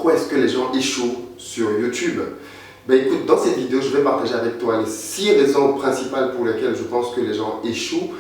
pourquoi est-ce que les gens échouent sur YouTube? Ben écoute, dans cette vidéo, je vais partager avec toi les 6 raisons principales pour lesquelles je pense que les gens échouent,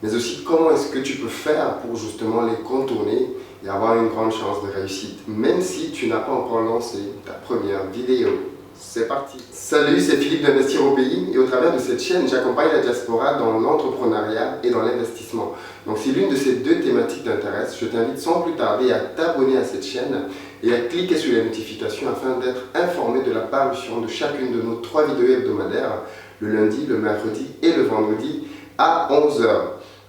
mais aussi comment est-ce que tu peux faire pour justement les contourner et avoir une grande chance de réussite, même si tu n'as pas encore lancé ta première vidéo. C'est parti. Salut, c'est Philippe d'Investir au Pays et au travers de cette chaîne, j'accompagne la diaspora dans l'entrepreneuriat et dans l'investissement. Donc si l'une de ces deux thématiques t'intéresse, je t'invite sans plus tarder à t'abonner à cette chaîne et à cliquer sur les notifications afin d'être informé de la parution de chacune de nos 3 vidéos hebdomadaires, le lundi, le mercredi et le vendredi à 11 h.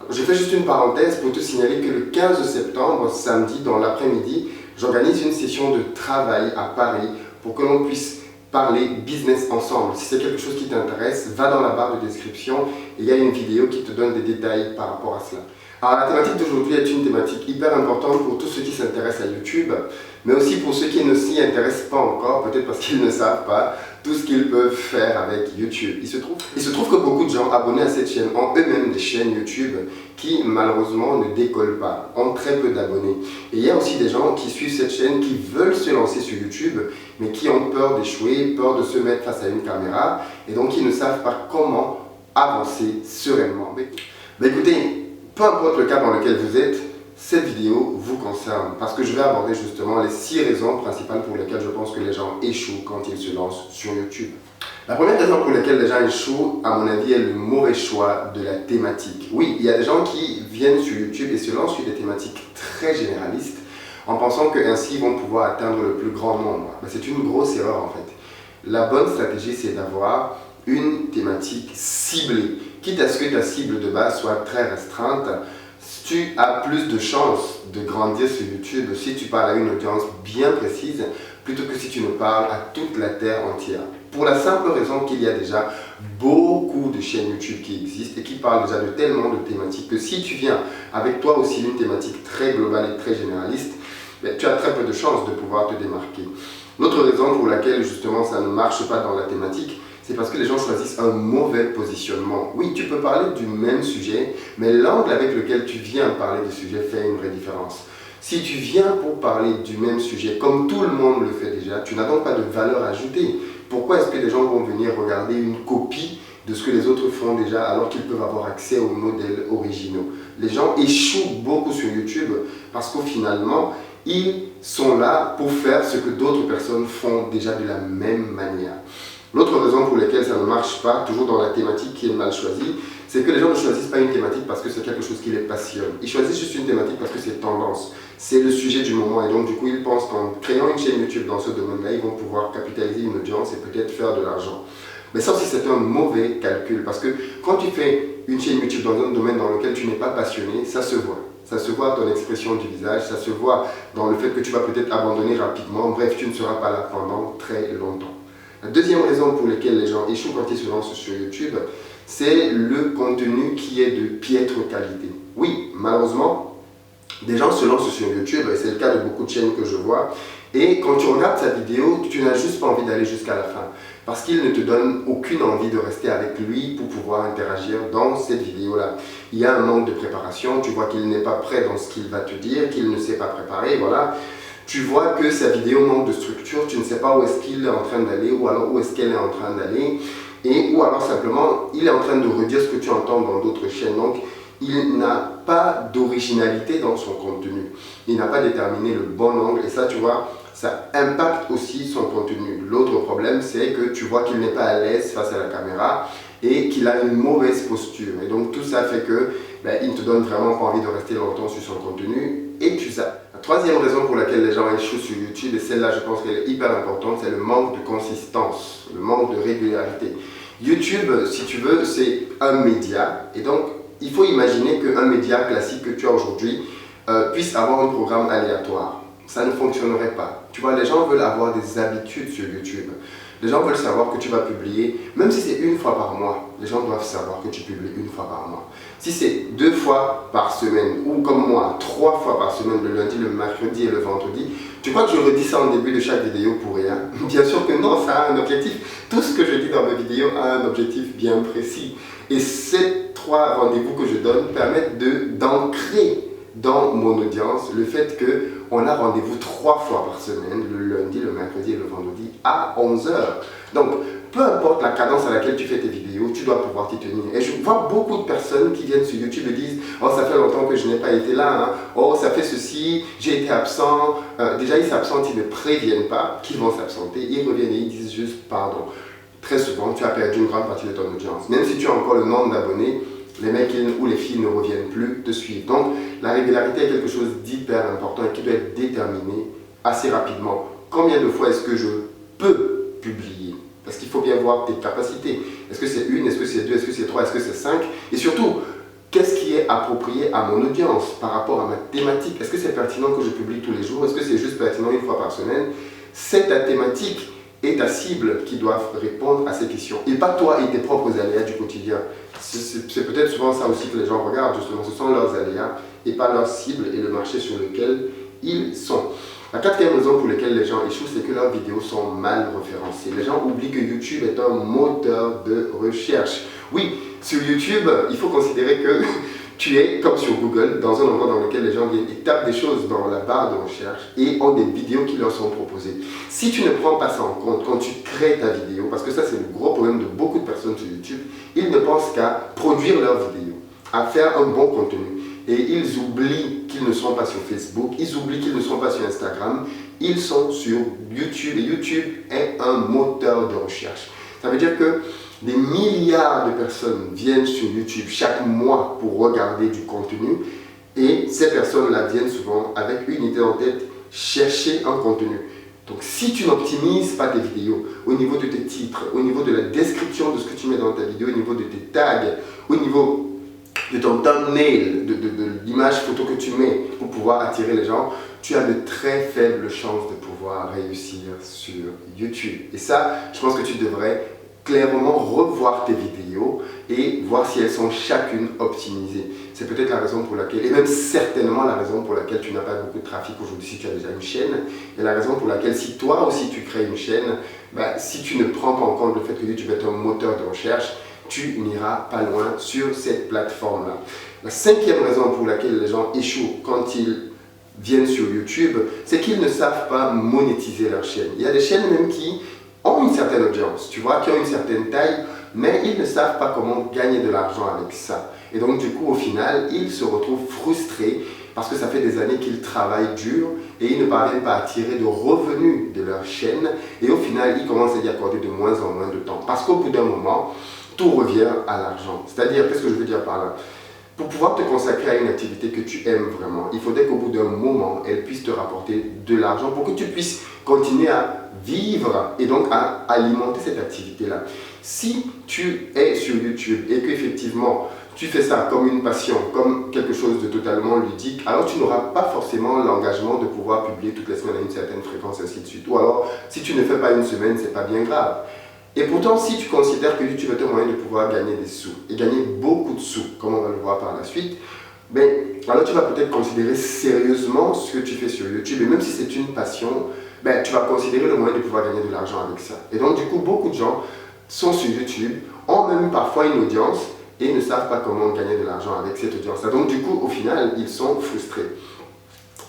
Je fais juste une parenthèse pour te signaler que le 15 septembre, samedi dans l'après-midi, j'organise une session de travail à Paris pour que l'on puisse parler business ensemble. Si c'est quelque chose qui t'intéresse, va dans la barre de description et il y a une vidéo qui te donne des détails par rapport à cela. Alors la thématique d'aujourd'hui est une thématique hyper importante pour tous ceux qui s'intéressent à YouTube, mais aussi pour ceux qui ne s'y intéressent pas encore, peut-être parce qu'ils ne savent pas tout ce qu'ils peuvent faire avec YouTube. Il se trouve que beaucoup de gens abonnés à cette chaîne ont eux-mêmes des chaînes YouTube qui malheureusement ne décollent pas, ont très peu d'abonnés. Et il y a aussi des gens qui suivent cette chaîne, qui veulent se lancer sur YouTube, mais qui ont peur d'échouer, peur de se mettre face à une caméra, et donc qui ne savent pas comment avancer sereinement. Mais écoutez, peu importe le cas dans lequel vous êtes, cette vidéo vous concerne parce que je vais aborder justement les 6 raisons principales pour lesquelles je pense que les gens échouent quand ils se lancent sur YouTube. La première raison pour laquelle les gens échouent, à mon avis, est le mauvais choix de la thématique. Oui, il y a des gens qui viennent sur YouTube et se lancent sur des thématiques très généralistes en pensant qu'ainsi ils vont pouvoir atteindre le plus grand nombre. Mais c'est une grosse erreur en fait. La bonne stratégie, c'est d'avoir une thématique ciblée. Quitte à ce que ta cible de base soit très restreinte, tu as plus de chances de grandir sur YouTube si tu parles à une audience bien précise plutôt que si tu ne parles à toute la terre entière. Pour la simple raison qu'il y a déjà beaucoup de chaînes YouTube qui existent et qui parlent déjà de tellement de thématiques que si tu viens avec toi aussi une thématique très globale et très généraliste, tu as très peu de chances de pouvoir te démarquer. L'autre raison pour laquelle justement ça ne marche pas dans la thématique, c'est parce que les gens choisissent un mauvais positionnement. Oui, tu peux parler du même sujet, mais l'angle avec lequel tu viens parler du sujet fait une vraie différence. Si tu viens pour parler du même sujet, comme tout le monde le fait déjà, tu n'as donc pas de valeur ajoutée. Pourquoi est-ce que les gens vont venir regarder une copie de ce que les autres font déjà alors qu'ils peuvent avoir accès aux modèles originaux? Les gens échouent beaucoup sur YouTube parce qu'au finalement, ils sont là pour faire ce que d'autres personnes font déjà de la même manière. L'autre raison pour laquelle ça ne marche pas, toujours dans la thématique qui est mal choisie, c'est que les gens ne choisissent pas une thématique parce que c'est quelque chose qui les passionne. Ils choisissent juste une thématique parce que c'est tendance. C'est le sujet du moment et donc du coup ils pensent qu'en créant une chaîne YouTube dans ce domaine-là, ils vont pouvoir capitaliser une audience et peut-être faire de l'argent. Mais ça aussi c'est un mauvais calcul parce que quand tu fais une chaîne YouTube dans un domaine dans lequel tu n'es pas passionné, ça se voit. Ça se voit dans l'expression du visage, ça se voit dans le fait que tu vas peut-être abandonner rapidement, bref, tu ne seras pas là pendant très longtemps. La deuxième raison pour laquelle les gens échouent quand ils se lancent sur YouTube, c'est le contenu qui est de piètre qualité. Oui, malheureusement, des gens se lancent sur YouTube, et c'est le cas de beaucoup de chaînes que je vois, et quand tu regardes sa vidéo, tu n'as juste pas envie d'aller jusqu'à la fin, parce qu'il ne te donne aucune envie de rester avec lui pour pouvoir interagir dans cette vidéo-là. Il y a un manque de préparation, tu vois qu'il n'est pas prêt dans ce qu'il va te dire, qu'il ne s'est pas préparé, voilà. Tu vois que sa vidéo manque de structure, tu ne sais pas où est-ce qu'il est en train d'aller ou alors où est-ce qu'elle est en train d'aller ou alors simplement il est en train de redire ce que tu entends dans d'autres chaînes. Donc il n'a pas d'originalité dans son contenu, il n'a pas déterminé le bon angle et ça tu vois, ça impacte aussi son contenu. L'autre problème c'est que tu vois qu'il n'est pas à l'aise face à la caméra et qu'il a une mauvaise posture et donc tout ça fait que il ne te donne vraiment pas envie de rester longtemps sur son contenu et tu zappes. La troisième raison pour laquelle les gens échouent sur YouTube, et celle-là je pense qu'elle est hyper importante, c'est le manque de consistance, le manque de régularité. YouTube, si tu veux, c'est un média et donc il faut imaginer qu'un média classique que tu as aujourd'hui puisse avoir un programme aléatoire. Ça ne fonctionnerait pas. Tu vois, les gens veulent avoir des habitudes sur YouTube. Les gens veulent savoir que tu vas publier, même si c'est une fois par mois, les gens doivent savoir que tu publies une fois par mois. Si c'est 2 fois par semaine, ou comme moi, 3 fois par semaine, le lundi, le mercredi et le vendredi, tu crois que je redis ça en début de chaque vidéo pour rien? Bien sûr que non, ça a un objectif. Tout ce que je dis dans mes vidéos a un objectif bien précis. Et ces 3 rendez-vous que je donne permettent d'ancrer dans mon audience le fait qu'on a rendez-vous 3 fois par semaine, le lundi, le mercredi et le vendredi à 11 heures. Donc, peu importe la cadence à laquelle tu fais tes vidéos, tu dois pouvoir t'y tenir. Et je vois beaucoup de personnes qui viennent sur YouTube et disent « Oh, ça fait longtemps que je n'ai pas été là, hein. Oh, ça fait ceci, j'ai été absent. » Déjà, ils s'absentent, ils ne préviennent pas qu'ils vont s'absenter. Ils reviennent et ils disent juste « Pardon. » Très souvent, tu as perdu une grande partie de ton audience. Même si tu as encore le nombre d'abonnés, les mecs ou les filles ne reviennent plus te suivre. Donc, la régularité est quelque chose d'hyper important et qui doit être déterminé assez rapidement. Combien de fois est-ce que je peux publier? Parce qu'il faut bien voir tes capacités. Est-ce que c'est une, est-ce que c'est deux, est-ce que c'est trois, est-ce que c'est cinq? Et surtout, qu'est-ce qui est approprié à mon audience par rapport à ma thématique? Est-ce que c'est pertinent que je publie tous les jours? Est-ce que c'est juste pertinent une fois par semaine? C'est ta thématique et ta cible qui doivent répondre à ces questions. Et pas toi et tes propres aléas du quotidien. C'est peut-être souvent ça aussi que les gens regardent, justement. Ce sont leurs aléas et pas leur cible et le marché sur lequel ils sont. La quatrième raison pour laquelle les gens échouent, c'est que leurs vidéos sont mal référencées. Les gens oublient que YouTube est un moteur de recherche. Oui, sur YouTube, il faut considérer que tu es, comme sur Google, dans un endroit dans lequel les gens viennent et tapent des choses dans la barre de recherche et ont des vidéos qui leur sont proposées. Si tu ne prends pas ça en compte quand tu crées ta vidéo, parce que ça c'est le gros problème de beaucoup de personnes sur YouTube, ils ne pensent qu'à produire leurs vidéos, à faire un bon contenu. Et ils oublient qu'ils ne sont pas sur Facebook, ils oublient qu'ils ne sont pas sur Instagram, ils sont sur YouTube. Et YouTube est un moteur de recherche. Ça veut dire que des milliards de personnes viennent sur YouTube chaque mois pour regarder du contenu. Et ces personnes-là viennent souvent avec une idée en tête, chercher un contenu. Donc si tu n'optimises pas tes vidéos au niveau de tes titres, au niveau de la description de ce que tu mets dans ta vidéo, au niveau de tes tags, au niveau de ton thumbnail, de l'image photo que tu mets pour pouvoir attirer les gens, tu as de très faibles chances de pouvoir réussir sur YouTube. Et ça, je pense que tu devrais clairement revoir tes vidéos et voir si elles sont chacune optimisées. C'est peut-être la raison pour laquelle, et même certainement la raison pour laquelle tu n'as pas beaucoup de trafic aujourd'hui si tu as déjà une chaîne, et la raison pour laquelle si toi aussi tu crées une chaîne, si tu ne prends pas en compte le fait que YouTube est un moteur de recherche, tu n'iras pas loin sur cette plateforme-là. La cinquième raison pour laquelle les gens échouent quand ils viennent sur YouTube, c'est qu'ils ne savent pas monétiser leur chaîne. Il y a des chaînes même qui ont une certaine audience, tu vois, qui ont une certaine taille, mais ils ne savent pas comment gagner de l'argent avec ça. Et donc du coup, au final, ils se retrouvent frustrés parce que ça fait des années qu'ils travaillent dur et ils ne parviennent pas à tirer de revenus de leur chaîne. Et au final, ils commencent à y accorder de moins en moins de temps. Parce qu'au bout d'un moment, tout revient à l'argent. C'est-à-dire, qu'est-ce que je veux dire par là? Pour pouvoir te consacrer à une activité que tu aimes vraiment, il faudrait qu'au bout d'un moment, elle puisse te rapporter de l'argent pour que tu puisses continuer à vivre et donc à alimenter cette activité-là. Si tu es sur YouTube et qu'effectivement, tu fais ça comme une passion, comme quelque chose de totalement ludique, alors tu n'auras pas forcément l'engagement de pouvoir publier toutes les semaines à une certaine fréquence, ainsi de suite. Ou alors, si tu ne fais pas une semaine, c'est pas bien grave. Et pourtant, si tu considères que YouTube est un moyen de pouvoir gagner des sous, et gagner beaucoup de sous, comme on va le voir par la suite, alors tu vas peut-être considérer sérieusement ce que tu fais sur YouTube. Et même si c'est une passion, tu vas considérer le moyen de pouvoir gagner de l'argent avec ça. Et donc, du coup, beaucoup de gens sont sur YouTube, ont même parfois une audience, et ne savent pas comment gagner de l'argent avec cette audience-là. Donc, du coup, au final, ils sont frustrés.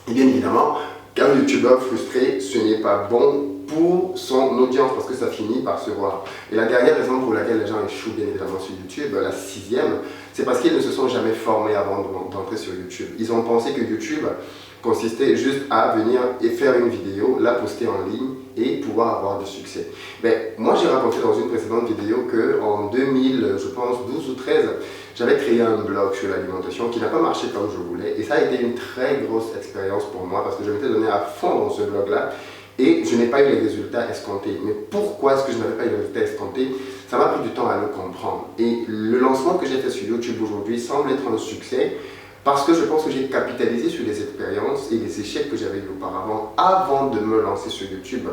Et bien évidemment, qu'un YouTuber frustré, ce n'est pas bon pour son audience, parce que ça finit par se voir. Et la dernière raison pour laquelle les gens échouent bien évidemment sur YouTube, la sixième, c'est parce qu'ils ne se sont jamais formés avant d'entrer sur YouTube. Ils ont pensé que YouTube consistait juste à venir et faire une vidéo, la poster en ligne et pouvoir avoir du succès. Moi j'ai raconté dans une précédente vidéo qu'en 2000, je pense 12 ou 13, j'avais créé un blog sur l'alimentation qui n'a pas marché comme je voulais. Et ça a été une très grosse expérience pour moi parce que je m'étais donné à fond dans ce blog-là. Et je n'ai pas eu les résultats escomptés. Mais pourquoi est-ce que je n'avais pas eu les résultats escomptés? Ça m'a pris du temps à le comprendre. Et le lancement que j'ai fait sur YouTube aujourd'hui semble être un succès parce que je pense que j'ai capitalisé sur les expériences et les échecs que j'avais eu auparavant avant de me lancer sur YouTube.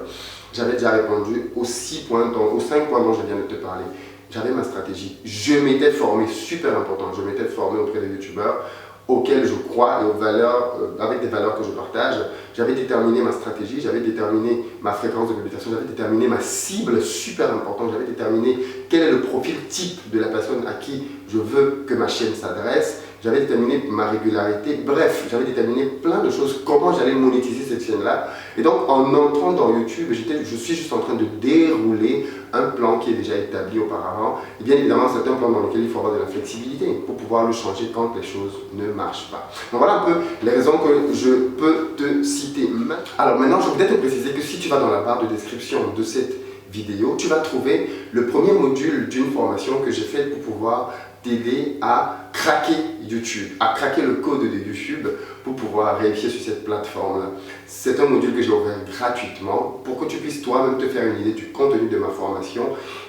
J'avais déjà répondu aux 5 points dont je viens de te parler. J'avais ma stratégie. Je m'étais formé, super important, je m'étais formé auprès des YouTubeurs auxquels je crois et aux valeurs, avec des valeurs que je partage. J'avais déterminé ma stratégie, j'avais déterminé ma fréquence de publication, j'avais déterminé ma cible, super important, j'avais déterminé quel est le profil type de la personne à qui je veux que ma chaîne s'adresse. j'avais déterminé ma régularité, bref, j'avais déterminé plein de choses, comment j'allais monétiser cette chaîne-là. Et donc, en entrant dans YouTube, je suis juste en train de dérouler un plan qui est déjà établi auparavant. Et bien évidemment, c'est un plan dans lequel il faut avoir de la flexibilité pour pouvoir le changer quand les choses ne marchent pas. Donc voilà un peu les raisons que je peux te citer. Alors maintenant, je voudrais te préciser que si tu vas dans la barre de description de cette vidéo, tu vas trouver le premier module d'une formation que j'ai faite pour pouvoir t'aider à craquer YouTube, à craquer le code de YouTube pour pouvoir réussir sur cette plateforme-là. C'est un module que j'ai ouvert gratuitement pour que tu puisses toi-même te faire une idée du contenu de ma formation.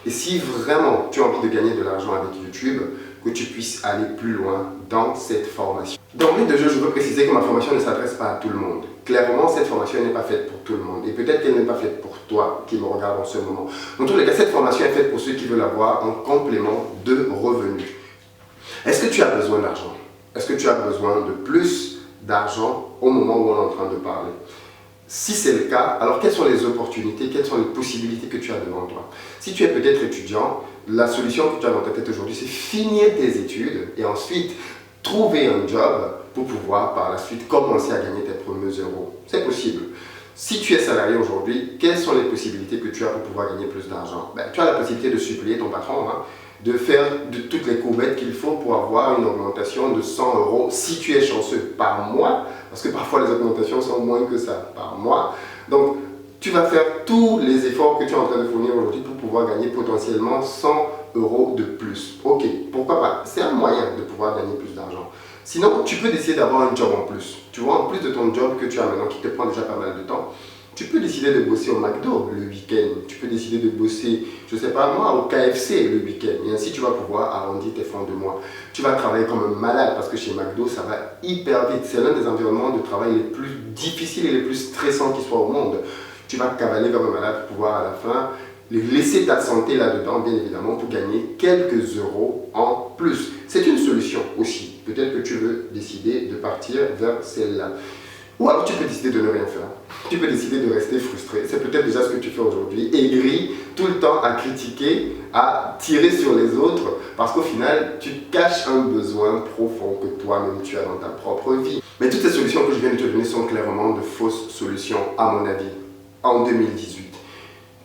Et si vraiment tu as envie de gagner de l'argent avec YouTube, que tu puisses aller plus loin dans cette formation. D'emblée de jeu, je veux préciser que ma formation ne s'adresse pas à tout le monde. Clairement, cette formation n'est pas faite pour tout le monde. Et peut-être qu'elle n'est pas faite pour toi qui me regarde en ce moment. Dans tous les cas, cette formation est faite pour ceux qui veulent avoir un complément de revenus. Est-ce que tu as besoin d'argent? Est-ce que tu as besoin de plus d'argent au moment où on est en train de parler? Si c'est le cas, alors quelles sont les opportunités, quelles sont les possibilités que tu as devant toi? Si tu es peut-être étudiant, la solution que tu as dans ta tête aujourd'hui, c'est finir tes études et ensuite trouver un job pour pouvoir par la suite commencer à gagner tes premiers euros. C'est possible. Si tu es salarié aujourd'hui, quelles sont les possibilités que tu as pour pouvoir gagner plus d'argent? Tu as la possibilité de supplier ton patron, de faire de toutes les courbettes qu'il faut pour avoir une augmentation de 100 euros si tu es chanceux par mois, parce que parfois les augmentations sont moins que ça par mois. Donc, tu vas faire tous les efforts que tu es en train de fournir aujourd'hui pour pouvoir gagner potentiellement 100 euros de plus. Ok, pourquoi pas? C'est un moyen de pouvoir gagner plus d'argent. Sinon, tu peux décider d'avoir un job en plus. Tu vois, en plus de ton job que tu as maintenant qui te prend déjà pas mal de temps, tu peux décider de bosser au McDo le week-end. Tu peux décider de bosser, je ne sais pas moi, au KFC le week-end. Et ainsi, tu vas pouvoir arrondir tes fins de mois. Tu vas travailler comme un malade parce que chez McDo, ça va hyper vite. C'est l'un des environnements de travail les plus difficiles et les plus stressants qui soient au monde. Tu vas cavaler comme un malade pour pouvoir à la fin laisser ta santé là-dedans, bien évidemment, pour gagner quelques euros en plus. C'est une solution aussi. Peut-être que tu veux décider de partir vers celle-là. Ou alors tu peux décider de ne rien faire. Tu peux décider de rester frustré. C'est peut-être déjà ce que tu fais aujourd'hui. Aigri, tout le temps à critiquer, à tirer sur les autres. Parce qu'au final, tu caches un besoin profond que toi-même tu as dans ta propre vie. Mais toutes ces solutions que je viens de te donner sont clairement de fausses solutions, à mon avis, en 2018.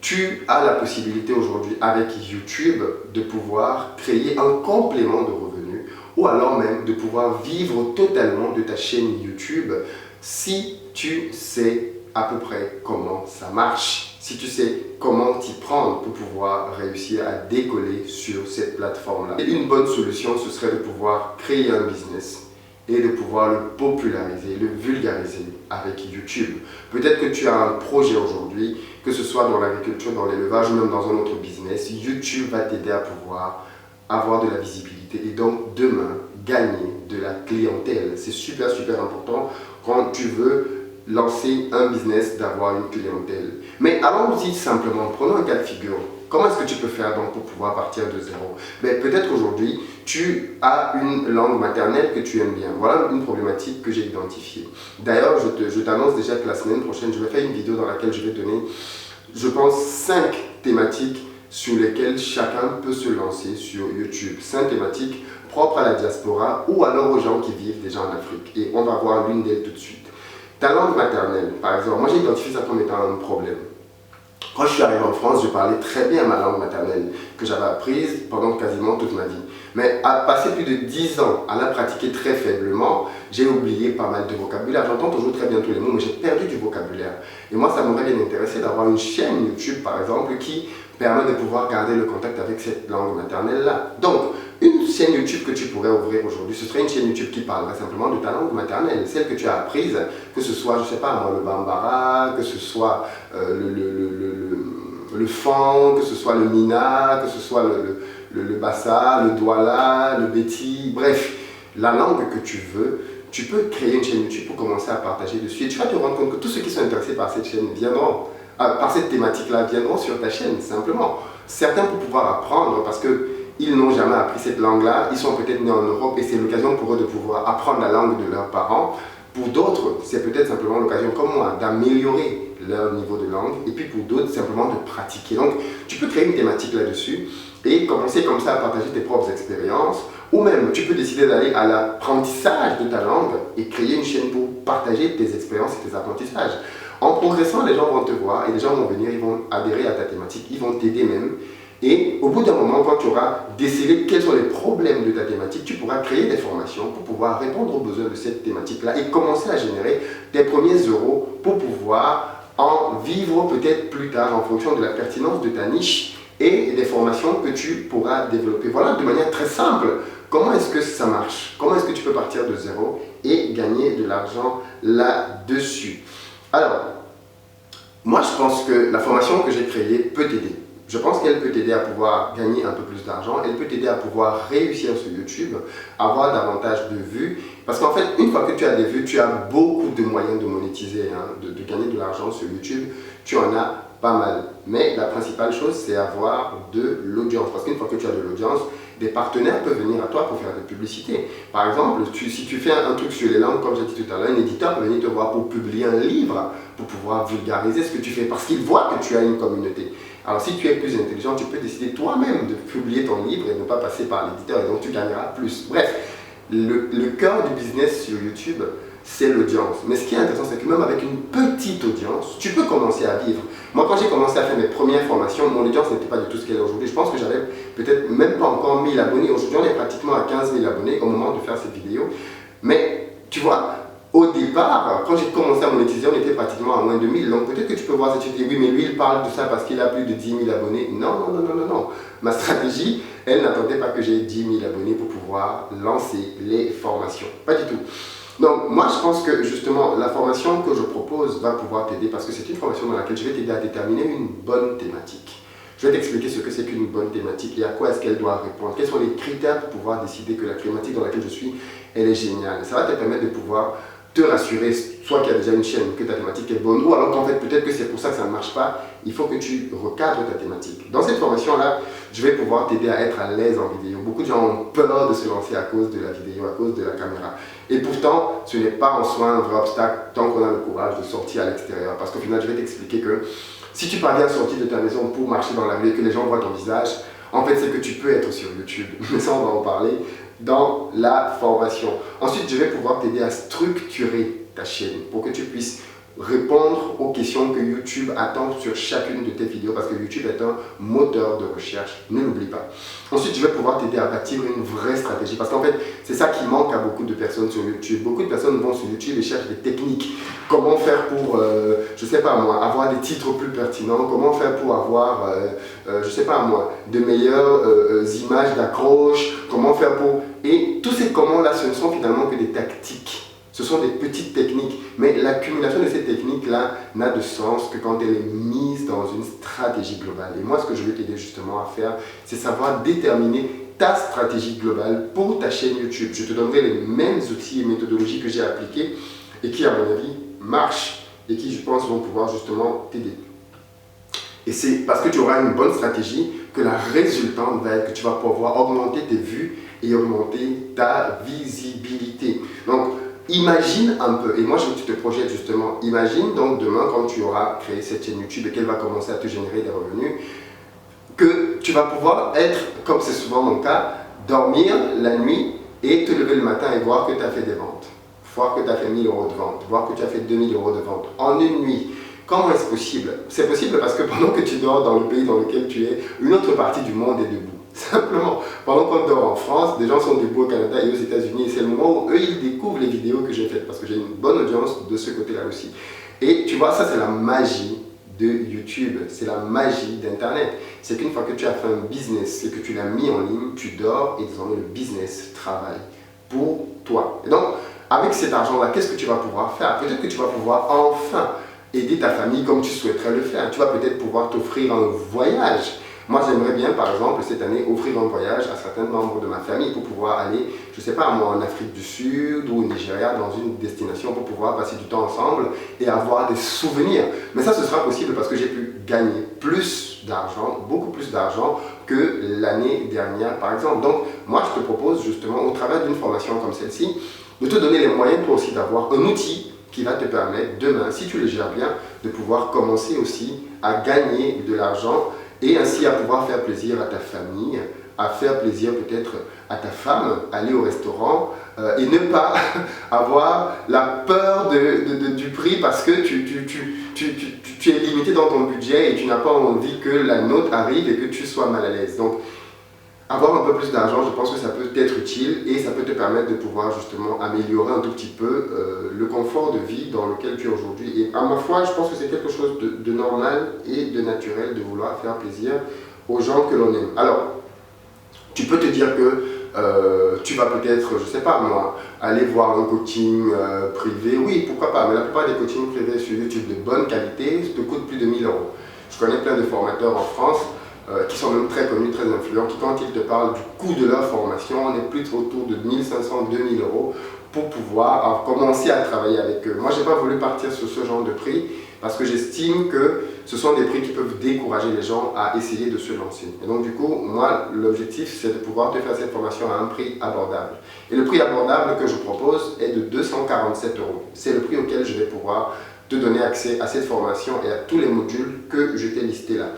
Tu as la possibilité aujourd'hui avec YouTube de pouvoir créer un complément de revenus ou alors même de pouvoir vivre totalement de ta chaîne YouTube si tu sais à peu près comment ça marche, si tu sais comment t'y prendre pour pouvoir réussir à décoller sur cette plateforme-là. Et une bonne solution, ce serait de pouvoir créer un business et de pouvoir le populariser, le vulgariser avec YouTube. Peut-être que tu as un projet aujourd'hui, que ce soit dans l'agriculture, dans l'élevage ou même dans un autre business. YouTube va t'aider à pouvoir avoir de la visibilité et donc demain gagner de la clientèle. C'est super important quand tu veux lancer un business d'avoir une clientèle. Mais allons-y simplement, prenons un cas de figure. Comment est-ce que tu peux faire donc pour pouvoir partir de zéro? Peut-être aujourd'hui, tu as une langue maternelle que tu aimes bien. Voilà une problématique que j'ai identifiée. D'ailleurs, je t'annonce déjà que la semaine prochaine, je vais faire une vidéo dans laquelle je vais donner, je pense, 5 thématiques sur lesquelles chacun peut se lancer sur YouTube. 5 thématiques propres à la diaspora ou alors aux gens qui vivent déjà en Afrique. Et on va voir l'une d'elles tout de suite. Ta langue maternelle, par exemple, moi j'ai identifié ça comme étant un problème. Quand je suis arrivé en France, je parlais très bien ma langue maternelle, que j'avais apprise pendant quasiment toute ma vie. Mais à passer plus de 10 ans à la pratiquer très faiblement, j'ai oublié pas mal de vocabulaire. J'entends toujours très bien tous les mots, mais j'ai perdu du vocabulaire. Et moi, ça m'aurait bien intéressé d'avoir une chaîne YouTube, par exemple, qui permet de pouvoir garder le contact avec cette langue maternelle-là. Donc, une chaîne YouTube que tu pourrais ouvrir aujourd'hui, ce serait une chaîne YouTube qui parlerait simplement de ta langue maternelle, celle que tu as apprise, que ce soit, je ne sais pas moi, le bambara, que ce soit le fan, que ce soit le mina, que ce soit le bassa, le douala, le beti, bref, la langue que tu veux, tu peux créer une chaîne YouTube pour commencer à partager dessus. Et tu vas te rendre compte que tous ceux qui sont intéressés par cette chaîne viendront, par cette thématique-là, viendront sur ta chaîne, simplement. Certains pour pouvoir apprendre, parce qu'ils n'ont jamais appris cette langue-là, ils sont peut-être nés en Europe et c'est l'occasion pour eux de pouvoir apprendre la langue de leurs parents. Pour d'autres, c'est peut-être simplement l'occasion, comme moi, d'améliorer leur niveau de langue. Et puis pour d'autres, simplement de pratiquer. Donc, tu peux créer une thématique là-dessus et commencer comme ça à partager tes propres expériences Ou même, tu peux décider d'aller à l'apprentissage de ta langue et créer une chaîne pour partager tes expériences et tes apprentissages. En progressant, les gens vont te voir et les gens vont venir, ils vont adhérer à ta thématique, ils vont t'aider même. Et au bout d'un moment, quand tu auras décelé quels sont les problèmes de ta thématique, tu pourras créer des formations pour pouvoir répondre aux besoins de cette thématique-là et commencer à générer tes premiers euros pour pouvoir en vivre peut-être plus tard en fonction de la pertinence de ta niche et des formations que tu pourras développer. Voilà, de manière très simple, comment est-ce que ça marche? Comment est-ce que tu peux partir de zéro et gagner de l'argent là-dessus? Alors, moi je pense que la formation que j'ai créée peut t'aider. Je pense qu'elle peut t'aider à pouvoir gagner un peu plus d'argent, elle peut t'aider à pouvoir réussir sur YouTube, avoir davantage de vues. Parce qu'en fait, une fois que tu as des vues, tu as beaucoup de moyens de monétiser, hein, de gagner de l'argent sur YouTube. Tu en as pas mal. Mais la principale chose, c'est avoir de l'audience. Parce qu'une fois que tu as de l'audience, des partenaires peuvent venir à toi pour faire des publicités. Par exemple, si tu fais un truc sur les langues, comme j'ai dit tout à l'heure, un éditeur peut venir te voir pour publier un livre, pour pouvoir vulgariser ce que tu fais, parce qu'il voit que tu as une communauté. Alors si tu es plus intelligent, tu peux décider toi-même de publier ton livre et ne pas passer par l'éditeur, et donc tu gagneras plus. Bref, le cœur du business sur YouTube, c'est l'audience. Mais ce qui est intéressant, c'est que même avec une petite audience, tu peux commencer à vivre. Moi, quand j'ai commencé à faire mes premières formations, mon audience n'était pas du tout ce qu'elle est aujourd'hui. Je pense que j'avais peut-être même pas encore 1000 abonnés. Aujourd'hui, on est pratiquement à 15 000 abonnés au moment de faire cette vidéo. Mais tu vois, au départ, quand j'ai commencé à monétiser, on était pratiquement à moins de 1000. Donc peut-être que tu peux voir si tu te dis, oui, mais lui, il parle de ça parce qu'il a plus de 10 000 abonnés. Non, non, non, non, non, non. Ma stratégie, elle n'attendait pas que j'ai 10 000 abonnés pour pouvoir lancer les formations. Pas du tout. Donc, moi, je pense que justement, la formation que je propose va pouvoir t'aider parce que c'est une formation dans laquelle je vais t'aider à déterminer une bonne thématique. Je vais t'expliquer ce que c'est qu'une bonne thématique et à quoi est-ce qu'elle doit répondre. Quels sont les critères pour pouvoir décider que la thématique dans laquelle je suis, elle est géniale. Ça va te permettre de pouvoir te rassurer, soit qu'il y a déjà une chaîne, que ta thématique est bonne, ou alors qu'en fait, peut-être que c'est pour ça que ça ne marche pas. Il faut que tu recadres ta thématique. Dans cette formation-là, je vais pouvoir t'aider à être à l'aise en vidéo. Beaucoup de gens ont peur de se lancer à cause de la vidéo, à cause de la caméra. Et pourtant, ce n'est pas en soi un vrai obstacle tant qu'on a le courage de sortir à l'extérieur. Parce qu'au final, je vais t'expliquer que si tu parviens à sortir de ta maison pour marcher dans la rue et que les gens voient ton visage, en fait, c'est que tu peux être sur YouTube. Mais ça, on va en parler dans la formation. Ensuite, je vais pouvoir t'aider à structurer ta chaîne pour que tu puisses répondre aux questions que YouTube attend sur chacune de tes vidéos parce que YouTube est un moteur de recherche, ne l'oublie pas. Ensuite, je vais pouvoir t'aider à bâtir une vraie stratégie parce qu'en fait, c'est ça qui manque à beaucoup de personnes sur YouTube. Beaucoup de personnes vont sur YouTube et cherchent des techniques. Comment faire pour, je sais pas moi, avoir des titres plus pertinents, comment faire pour avoir, je sais pas moi, de meilleures images d'accroche, comment faire pour... Et tous ces comment-là, ce ne sont finalement que des tactiques. Ce sont des petites techniques, mais l'accumulation de ces techniques-là n'a de sens que quand elle est mise dans une stratégie globale. Et moi, ce que je vais t'aider justement à faire, c'est savoir déterminer ta stratégie globale pour ta chaîne YouTube. Je te donnerai les mêmes outils et méthodologies que j'ai appliquées et qui, à mon avis, marchent et qui, je pense, vont pouvoir justement t'aider. Et c'est parce que tu auras une bonne stratégie que la résultante va être que tu vas pouvoir augmenter tes vues et augmenter ta visibilité. Donc, imagine un peu, et moi je veux que tu te projettes justement, imagine donc demain quand tu auras créé cette chaîne YouTube et qu'elle va commencer à te générer des revenus, que tu vas pouvoir être, comme c'est souvent mon cas, dormir la nuit et te lever le matin et voir que tu as fait des ventes, voir que tu as fait 1000 euros de vente, voir que tu as fait 2000 euros de vente en une nuit. Comment est-ce possible? C'est possible parce que pendant que tu dors dans le pays dans lequel tu es, une autre partie du monde est debout. Simplement, pendant qu'on dort en France, des gens sont debout au Canada et aux États-Unis et c'est le moment où eux, ils découvrent les vidéos que j'ai faites parce que j'ai une bonne audience de ce côté-là aussi. Et tu vois, ça c'est la magie de YouTube, c'est la magie d'Internet. C'est qu'une fois que tu as fait un business et que tu l'as mis en ligne, tu dors et désormais le business travaille pour toi. Et donc, avec cet argent-là, qu'est-ce que tu vas pouvoir faire? Peut-être que tu vas pouvoir enfin aider ta famille comme tu souhaiterais le faire. Tu vas peut-être pouvoir t'offrir un voyage. Moi, j'aimerais bien, par exemple, cette année, offrir un voyage à certains membres de ma famille pour pouvoir aller, je ne sais pas, moi, en Afrique du Sud ou au Nigeria, dans une destination pour pouvoir passer du temps ensemble et avoir des souvenirs. Mais ça, ce sera possible parce que j'ai pu gagner plus d'argent, beaucoup plus d'argent que l'année dernière, par exemple. Donc, moi, je te propose justement, au travers d'une formation comme celle-ci, de te donner les moyens toi aussi d'avoir un outil qui va te permettre demain, si tu le gères bien, de pouvoir commencer aussi à gagner de l'argent et ainsi à pouvoir faire plaisir à ta famille à faire plaisir peut-être à ta femme, aller au restaurant et ne pas avoir la peur du prix parce que tu es limité dans ton budget et tu n'as pas envie que la note arrive et que tu sois mal à l'aise. Donc, avoir un peu plus d'argent, je pense que ça peut être utile et ça peut te permettre de pouvoir justement améliorer un tout petit peu le confort de vie dans lequel tu es aujourd'hui. Et à ma foi, je pense que c'est quelque chose de normal et de naturel de vouloir faire plaisir aux gens que l'on aime. Alors, tu peux te dire que tu vas peut-être, je ne sais pas moi, aller voir un coaching privé. Oui, pourquoi pas, mais la plupart des coachings privés sur YouTube de bonne qualité te coûtent plus de 1000 euros. Je connais plein de formateurs en France qui sont même très connus, très influents, qui quand ils te parlent du coût de leur formation, on est plus autour de 1500-2000 euros pour pouvoir commencer à travailler avec eux. Moi, je n'ai pas voulu partir sur ce genre de prix parce que j'estime que ce sont des prix qui peuvent décourager les gens à essayer de se lancer. Et donc du coup, moi, l'objectif, c'est de pouvoir te faire cette formation à un prix abordable. Et le prix abordable que je propose est de 247 euros. C'est le prix auquel je vais pouvoir te donner accès à cette formation et à tous les modules que je t'ai listés là.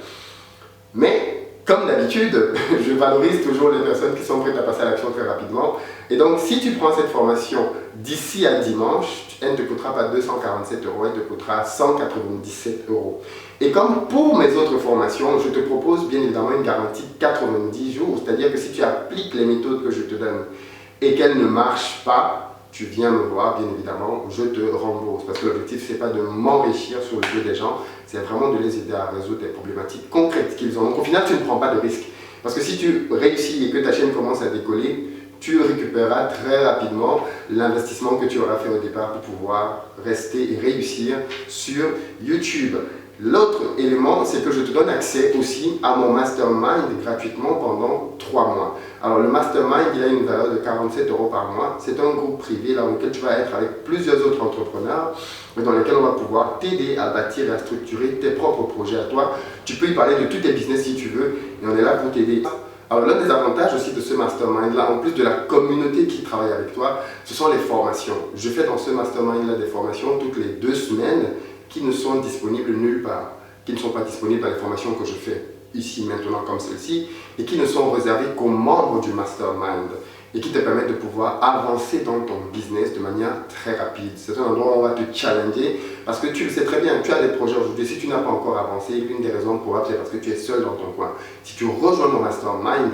Mais, comme d'habitude, je valorise toujours les personnes qui sont prêtes à passer à l'action très rapidement. Et donc, si tu prends cette formation d'ici à dimanche, elle ne te coûtera pas 247 euros, elle te coûtera 197 euros. Et comme pour mes autres formations, je te propose bien évidemment une garantie de 90 jours. C'est-à-dire que si tu appliques les méthodes que je te donne et qu'elles ne marchent pas, tu viens me voir, bien évidemment, je te rembourse. Parce que l'objectif, ce n'est pas de m'enrichir sur le jeu des gens, c'est vraiment de les aider à résoudre des problématiques concrètes qu'ils ont. Donc au final, tu ne prends pas de risque. Parce que si tu réussis et que ta chaîne commence à décoller, tu récupéreras très rapidement l'investissement que tu auras fait au départ pour pouvoir rester et réussir sur YouTube. L'autre élément, c'est que je te donne accès aussi à mon mastermind gratuitement pendant 3 mois. Alors le mastermind, il a une valeur de 47 euros par mois. C'est un groupe privé dans lequel tu vas être avec plusieurs autres entrepreneurs, dans lesquels on va pouvoir t'aider à bâtir et à structurer tes propres projets à toi. Tu peux y parler de tous tes business si tu veux, et on est là pour t'aider. Alors l'un des avantages aussi de ce mastermind-là, en plus de la communauté qui travaille avec toi, ce sont les formations. Je fais dans ce mastermind-là des formations toutes les 2 semaines qui ne sont disponibles nulle part, qui ne sont pas disponibles dans les formations que je fais ici, maintenant, comme celle-ci, et qui ne sont réservées qu'aux membres du mastermind et qui te permettent de pouvoir avancer dans ton business de manière très rapide. C'est un endroit où on va te challenger parce que tu le sais très bien, tu as des projets aujourd'hui. Si tu n'as pas encore avancé, l'une des raisons probables, c'est parce que tu es seul dans ton coin. Si tu rejoins mon mastermind,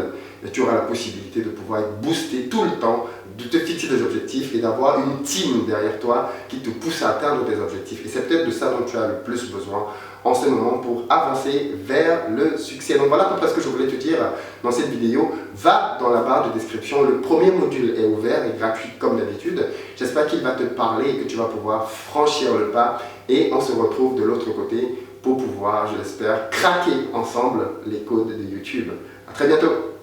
tu auras la possibilité de pouvoir être boosté tout le temps, de te fixer des objectifs et d'avoir une team derrière toi qui te pousse à atteindre tes objectifs. Et c'est peut-être de ça dont tu as le plus besoin en ce moment pour avancer vers le succès. Donc voilà à peu près ce que je voulais te dire dans cette vidéo. Va dans la barre de description, le premier module est ouvert et gratuit comme d'habitude. J'espère qu'il va te parler et que tu vas pouvoir franchir le pas et on se retrouve de l'autre côté pour pouvoir, je l'espère, craquer ensemble les codes de YouTube. À très bientôt.